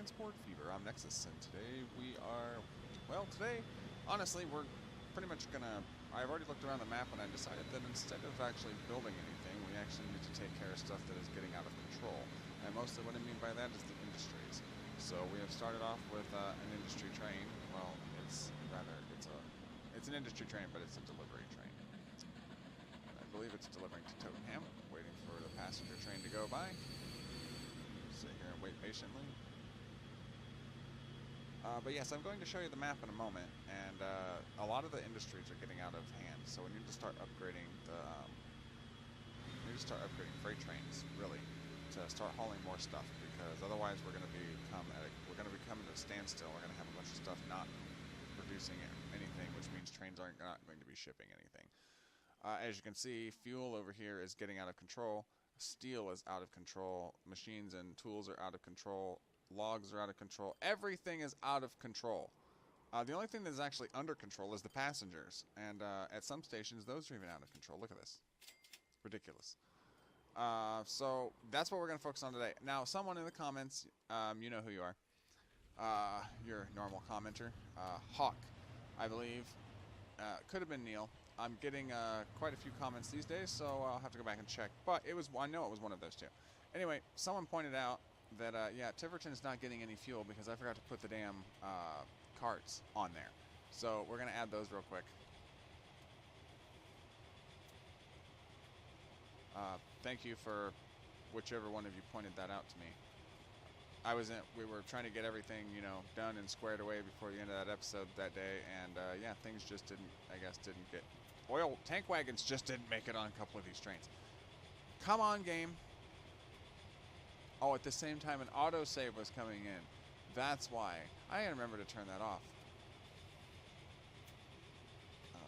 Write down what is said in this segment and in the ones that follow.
Transport Fever. I'm Nexxus, and today we are, well, today, honestly, we're pretty much gonna, I've already looked around the map and I decided that instead of actually building anything, we actually need to take care of stuff that is getting out of control. And mostly what I mean by that is the industries. So we have started off with an industry train. Well, it's an industry train, but it's a delivery train. I believe it's delivering to Tottenham, waiting for the passenger train to go by. Sit here and wait patiently. But yes, I'm going to show you the map in a moment, and a lot of the industries are getting out of hand, so we need to start upgrading freight trains, really, to start hauling more stuff, because otherwise we're going to become at a standstill. We're going to have a bunch of stuff not producing anything, which means trains aren't not going to be shipping anything. As you can see, fuel over here is getting out of control. Steel is out of control. Machines and tools are out of control. Logs are out of control. Everything is out of control. The only thing that is actually under control is the passengers. And at some stations, those are even out of control. Look at this. Ridiculous. So that's what we're going to focus on today. Now, someone in the comments, you know who you are. Your normal commenter. Hawk, I believe. Could have been Neil. I'm getting quite a few comments these days, so I'll have to go back and check. But I know it was one of those two. Anyway, someone pointed out that, yeah, Tiverton's not getting any fuel because I forgot to put the damn carts on there. So we're going to add those real quick. Thank you for whichever one of you pointed that out to me. We were trying to get everything, done and squared away before the end of that episode that day, and yeah, things just didn't get... Oil tank wagons just didn't make it on a couple of these trains. Come on, game. Oh, at the same time, an autosave was coming in. That's why. I gotta remember to turn that off.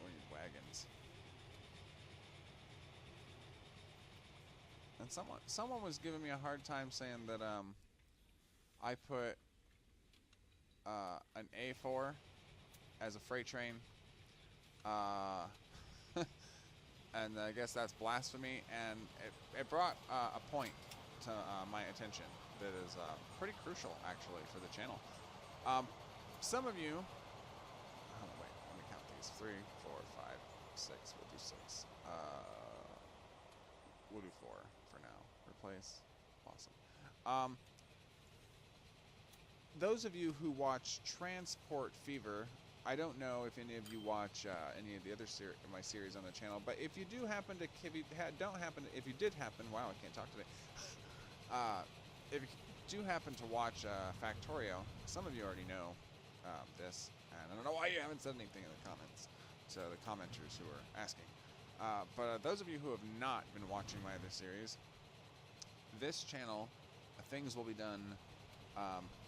We need wagons. And someone was giving me a hard time saying that, I put an A4 as a freight train, and I guess that's blasphemy, and it brought a point to my attention that is pretty crucial, actually, for the channel. Some of you... Oh, wait, let me count these. 3, 4, 5, 6. We'll do 6. We'll do 4 for now. Replace. Awesome. Those of you who watch Transport Fever, I don't know if any of you watch any of the other my series on the channel, but if you do happen to, if you did happen, wow, I can't talk today. If you do happen to watch Factorio, some of you already know this, and I don't know why you haven't said anything in the comments to the commenters who are asking. But those of you who have not been watching my other series, this channel, things will be done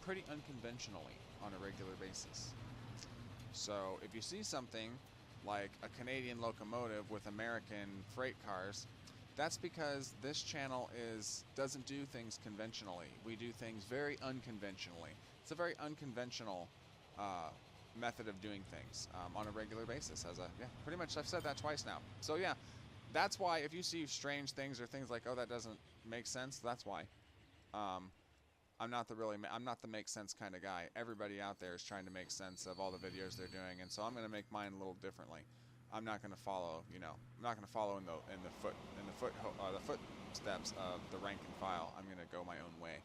pretty unconventionally on a regular basis. So if you see something like a Canadian locomotive with American freight cars, that's because this channel doesn't do things conventionally. We do things very unconventionally. It's a very unconventional method of doing things on a regular basis. Pretty much I've said that twice now. So yeah, that's why if you see strange things or things like, oh, that doesn't make sense, that's why. I'm not the make sense kind of guy. Everybody out there is trying to make sense of all the videos they're doing, and so I'm going to make mine a little differently. I'm not going to follow, I'm not going to follow in the footsteps of the rank and file. I'm going to go my own way.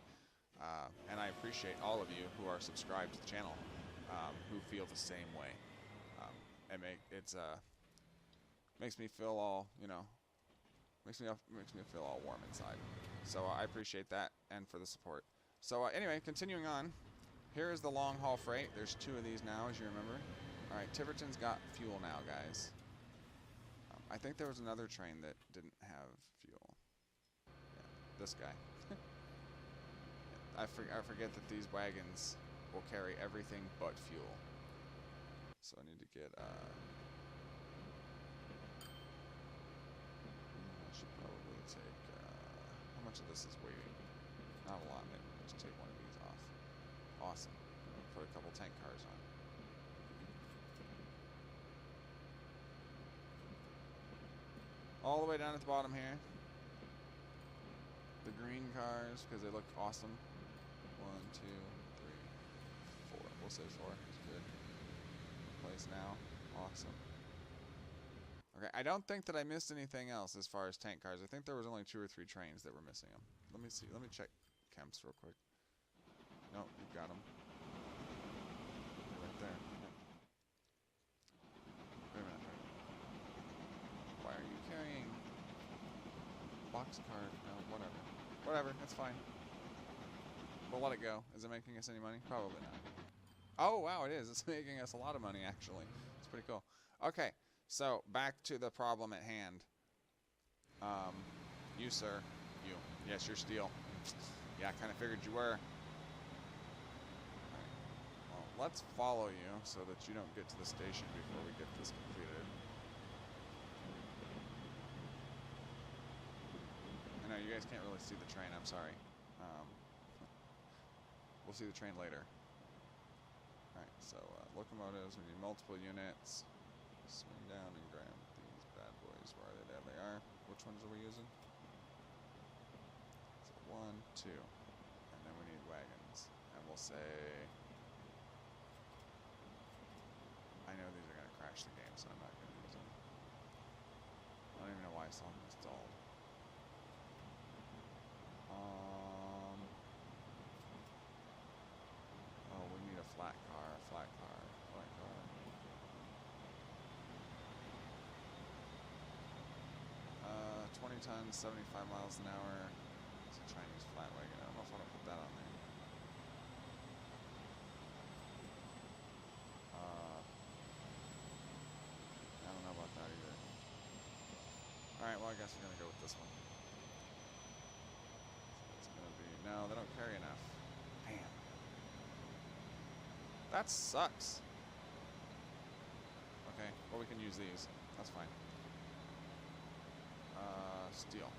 And I appreciate all of you who are subscribed to the channel, who feel the same way. Makes me feel all, makes me feel all warm inside. So I appreciate that, and for the support. So anyway, continuing on, here is the long haul freight. There's 2 of these now, as you remember. All right, Tiverton's got fuel now, guys. I think there was another train that didn't have fuel. Yeah, this guy. I forget that these wagons will carry everything but fuel. So I need to get... I should probably take... how much of this is waiting? Not a lot, maybe. Just take one of these off. Awesome. Put a couple tank cars on. All the way down at the bottom here. The green cars, because they look awesome. 1, 2, 3, we'll say 4. It's good. Place now. Awesome. Okay, I don't think that I missed anything else as far as tank cars. I think there was only 2 or 3 trains that were missing them. Let me see. Let me check Kemp's real quick. No, you got them. Right there. Yep. Wait a minute. Why are you carrying box card? No, whatever. Whatever, it's fine. We'll let it go. Is it making us any money? Probably not. Oh, wow, it is. It's making us a lot of money, actually. It's pretty cool. Okay, so back to the problem at hand. You, sir. You. Yes, you're steel. Yeah, I kind of figured you were. Right. Well, let's follow you so that you don't get to the station before we get this completed. I know you guys can't really see the train. I'm sorry. We'll see the train later. Alright, so locomotives, we need multiple units. Swing down and grab these bad boys. Where are they? There they are. Which ones are we using? So 1, 2. And then we need wagons. And we'll say... I know these are going to crash the game, so I'm not going to use them. I don't even know why I saw them installed. Oh, we need a flat car, 20 tons, 75 miles an hour. It's a Chinese flat wagon. I don't know if I want to put that on there. I don't know about that either. Alright, well I guess we're going to go with this one. So it's going to be... No, they don't carry enough. Damn. That sucks. Okay, well we can use these. That's fine. Steel.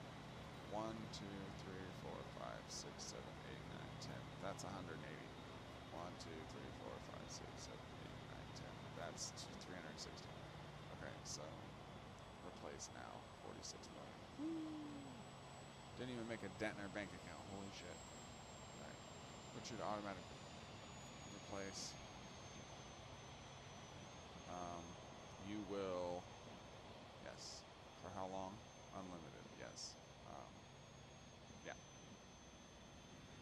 1, 2, 3, 4, 5, 6, 7, 8, 9, 10. That's 180. 1, 2, 3, 4, 5, 6, 7, 8, 9, 10. That's 360. Okay, so replace now. 46 million. Didn't even make a dent in our bank account. Holy shit. Alright. Put you to automatic replace. You will... Yes. For how long? Unlimited, yes. Yeah.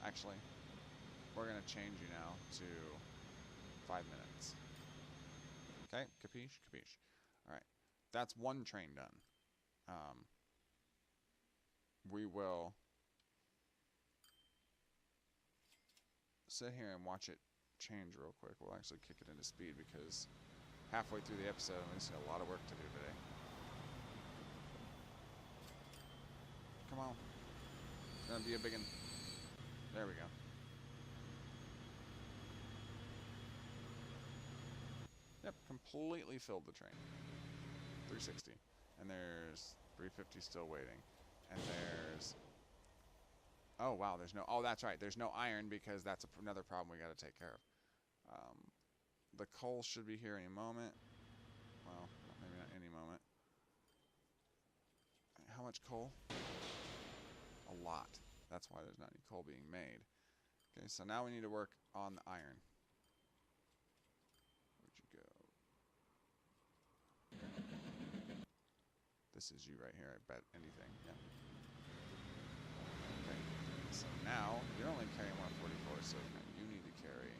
Actually, we're going to change you now to 5 minutes. Okay, capiche? Capiche. Alright. That's one train done. We will sit here and watch it change real quick. We'll actually kick it into speed because halfway through the episode, we just got a lot of work to do today. Come on. It's gonna be a big one. There we go. Yep, completely filled the train. 360. And there's 350 still waiting. And there's... Oh, wow, there's no... Oh, that's right. There's no iron because that's another problem we got to take care of. The coal should be here any moment. Well, maybe not any moment. How much coal? A lot. That's why there's not any coal being made. Okay, so now we need to work on the iron. Where'd you go? This is you right here, I bet anything. Yeah. Okay, so now you're only carrying 144, so you need to carry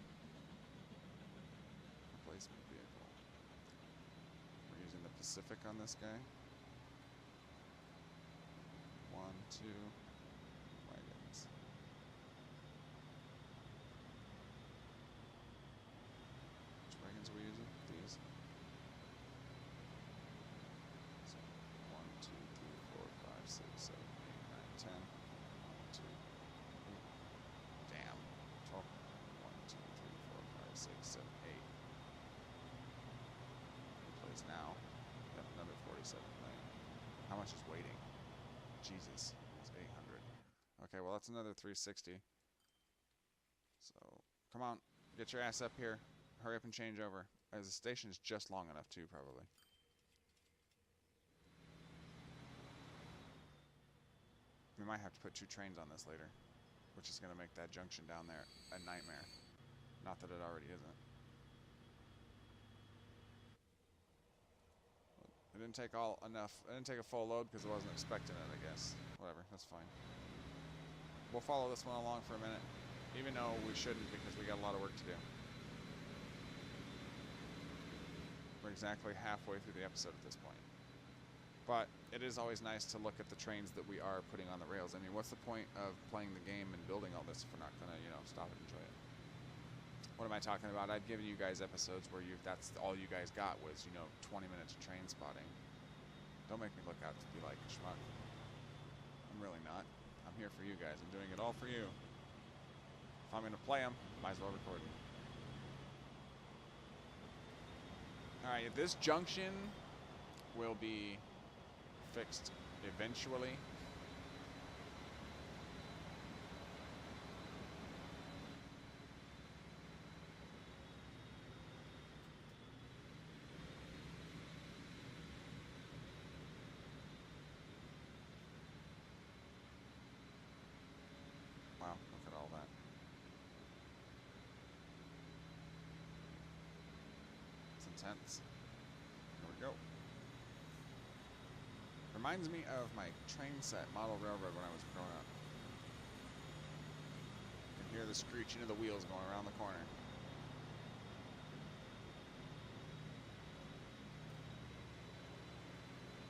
replacement vehicle. We're using the Pacific on this guy. 1, 2 wagons. Which wagons are we using? These. So 1, 2, 3, 4, 5, 6, 7, 8, 9, 10. 1, 2, 8. Damn. 12. 1, 2, 3, 4, 5, 6, 7, 8. Replace now. Yep, another 47 million. How much is waiting? Jesus, it's 800. Okay, well that's another 360. So, come on, get your ass up here. Hurry up and change over. As the station is just long enough too, probably. We might have to put 2 trains on this later, which is going to make that junction down there a nightmare. Not that it already isn't. I didn't take enough. I didn't take a full load because I wasn't expecting it, I guess. Whatever, that's fine. We'll follow this one along for a minute, even though we shouldn't because we got a lot of work to do. We're exactly halfway through the episode at this point. But it is always nice to look at the trains that we are putting on the rails. I mean, what's the point of playing the game and building all this if we're not going to, you know, stop and enjoy it? What am I talking about? I've given you guys episodes where that's all you guys got was, you know, 20 minutes of train spotting. Don't make me look out to be like a schmuck. I'm really not. I'm here for you guys. I'm doing it all for you. If I'm going to play them, might as well record them. Alright, at this junction will be fixed eventually. Wow, look at all that. It's intense. Here we go. Reminds me of my train set model railroad when I was growing up. You can hear the screeching of the wheels going around the corner.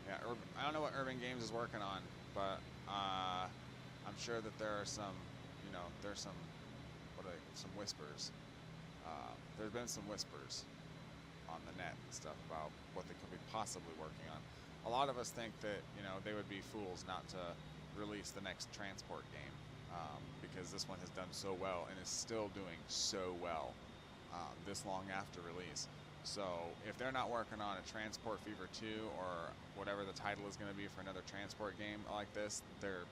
Yeah, I don't know what Urban Games is working on, but I'm sure that there are some, you know, there's some, some whispers. There's been some whispers on the net and stuff about what they could be possibly working on. A lot of us think that, you know, they would be fools not to release the next transport game because this one has done so well and is still doing so well this long after release. So if they're not working on a Transport Fever 2 or whatever the title is going to be for another transport game like this, they're,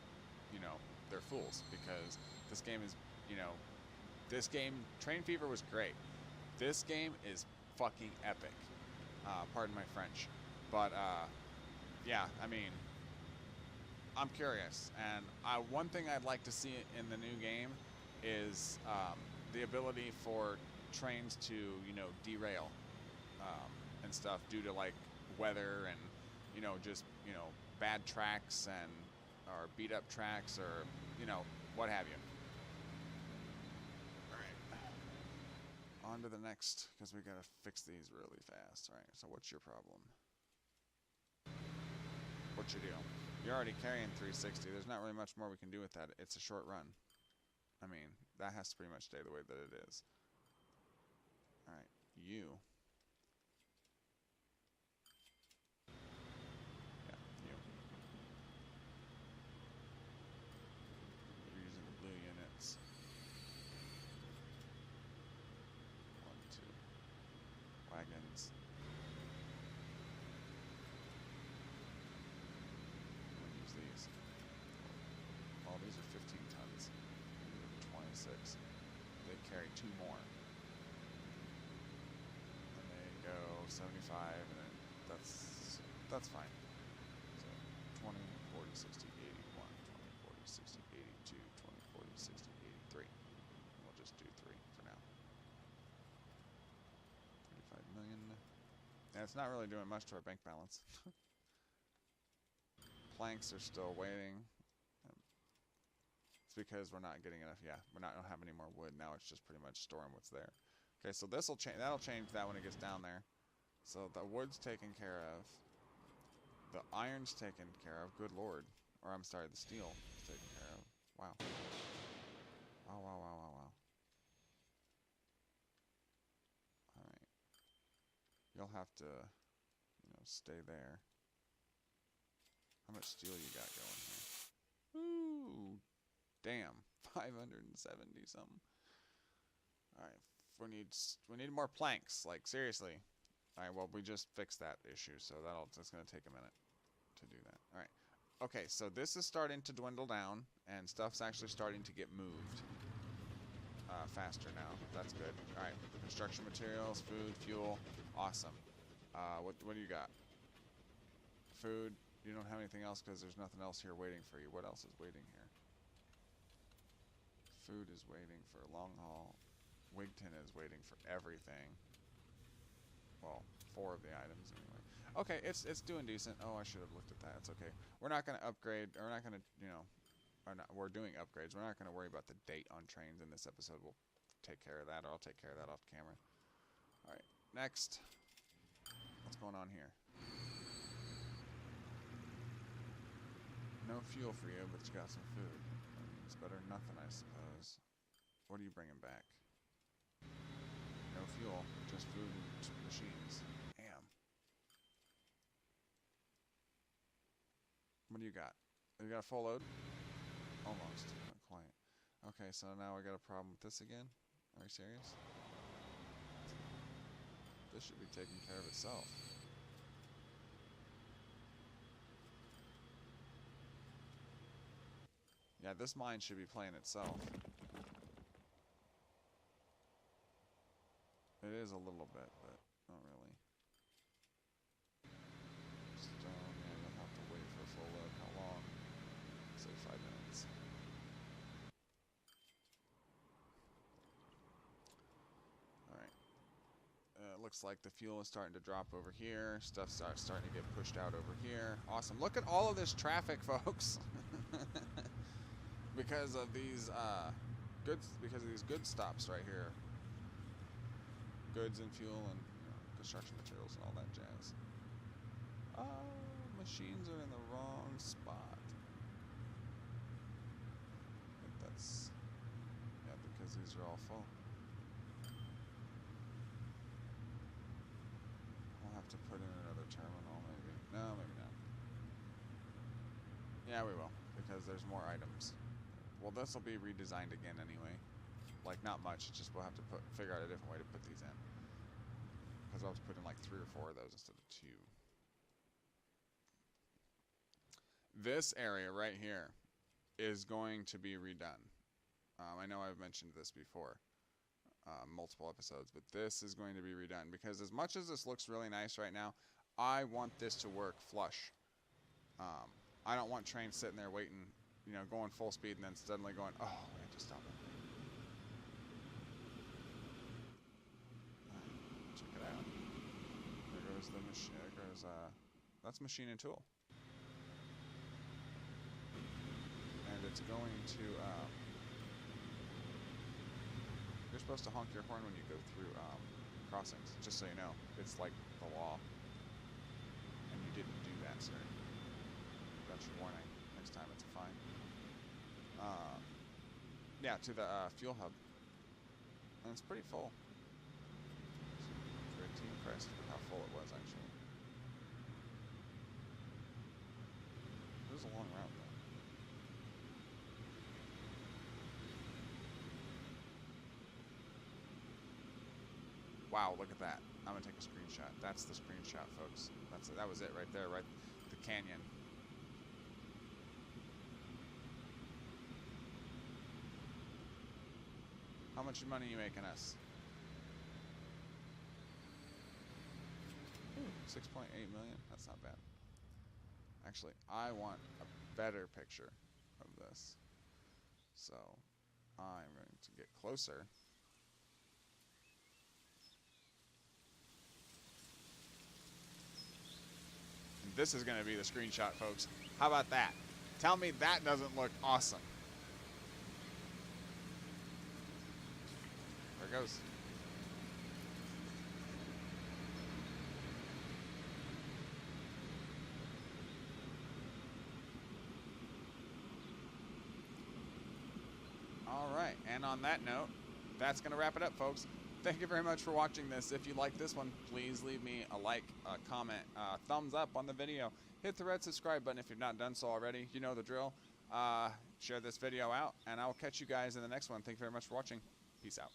you know, they're fools because this game is, you know, this game, Train Fever was great. This game is fucking epic. Pardon my French. But, yeah, I mean, I'm curious, and one thing I'd like to see in the new game is the ability for trains to, you know, derail and stuff due to, like, weather and, you know, just, you know, bad tracks and, or beat up tracks or, you know, what have you. All right. On to the next, because we gotta fix these really fast. All right, so what's your problem? What's your deal? You're already carrying 360. There's not really much more we can do with that. It's a short run. I mean, that has to pretty much stay the way that it is. Alright, you. Yeah, you. You're using the blue units. 1, 2. Wagons. These. Well, these are 15 tons. 26. They carry 2 more. And they go 75, and then that's fine. So 20, 40, 60, 81, 20, 40, 60, 82, 20, 40, 60, 83. And we'll just do 3 for now. 35 million. And it's not really doing much to our bank balance. Planks are still waiting. It's because we're not getting enough. Yeah, don't have any more wood now. It's just pretty much storing what's there. Okay, so this will change. That'll change that when it gets down there. So the wood's taken care of. The iron's taken care of. Good lord. Or I'm sorry, the steel is taken care of. Wow. Wow, wow, wow, wow, wow. All right. You'll have to, you know, stay there. How much steel you got going here? Ooh, damn, 570 something. All right, we need more planks. Like seriously. All right, well we just fixed that issue, so that's gonna take a minute to do that. All right, okay, so this is starting to dwindle down, and stuff's actually starting to get moved faster now. That's good. All right, construction materials, food, fuel, awesome. What do you got? Food. You don't have anything else because there's nothing else here waiting for you. What else is waiting here? Food is waiting for long haul. Wigton is waiting for everything. Well, 4 of the items anyway. Okay, it's doing decent. Oh, I should have looked at that. It's okay. We're not going to upgrade, or we're not going to, you know, we're doing upgrades. We're not going to worry about the date on trains in this episode. We'll take care of that, or I'll take care of that off camera. All right, next. What's going on here? No fuel for you, but you got some food. It's better than nothing, I suppose. What are you bringing back? No fuel, just food and machines. Damn. What do you got? You got a full load? Almost. Not quite. Okay, so now I got a problem with this again? Are you serious? This should be taking care of itself. Yeah, this mine should be playing itself. It is a little bit, but not really. Stone, yeah, you'll have to wait for a full load. How long? Say 5 minutes. Alright. Looks like the fuel is starting to drop over here. Stuff starts starting to get pushed out over here. Awesome. Look at all of this traffic, folks. Because of these goods stops right here. Goods and fuel and construction materials and all that jazz. Machines are in the wrong spot. I think that's, yeah, because these are all full. We'll have to put in another terminal maybe. No, maybe not. Yeah, we will, because there's more items. Well, this will be redesigned again anyway. Like, not much, it's just we'll have to figure out a different way to put these in. Because I'll have to put in like 3 or 4 of those instead of 2. This area right here is going to be redone. I know I've mentioned this before, multiple episodes, but this is going to be redone because as much as this looks really nice right now, I want this to work flush. I don't want trains sitting there waiting, you know, going full speed and then suddenly going, oh, we have to stop it. Check it out. There goes the machine. There goes, that's machine and tool. And it's going to, you're supposed to honk your horn when you go through crossings, just so you know. It's like the law. And you didn't do that, sir. That's your warning. Next time it's a fine. Yeah, to the fuel hub. And it's pretty full. Pretty impressed with how full it was, actually. It was a long route, though. Wow, look at that. I'm going to take a screenshot. That's the screenshot, folks. That was it right there, right? The canyon. How much money are you making us? 6.8 million? That's not bad. Actually, I want a better picture of this. So, I'm going to get closer. And this is going to be the screenshot, folks. How about that? Tell me that doesn't look awesome. There it goes. All right, and on that note, that's going to wrap it up, folks. Thank you very much for watching this. If you like this one, please leave me a like, a comment, thumbs up on the video. Hit the red subscribe button if you've not done so already. You know the drill. Share this video out, and I'll catch you guys in the next one. Thank you very much for watching. Peace out.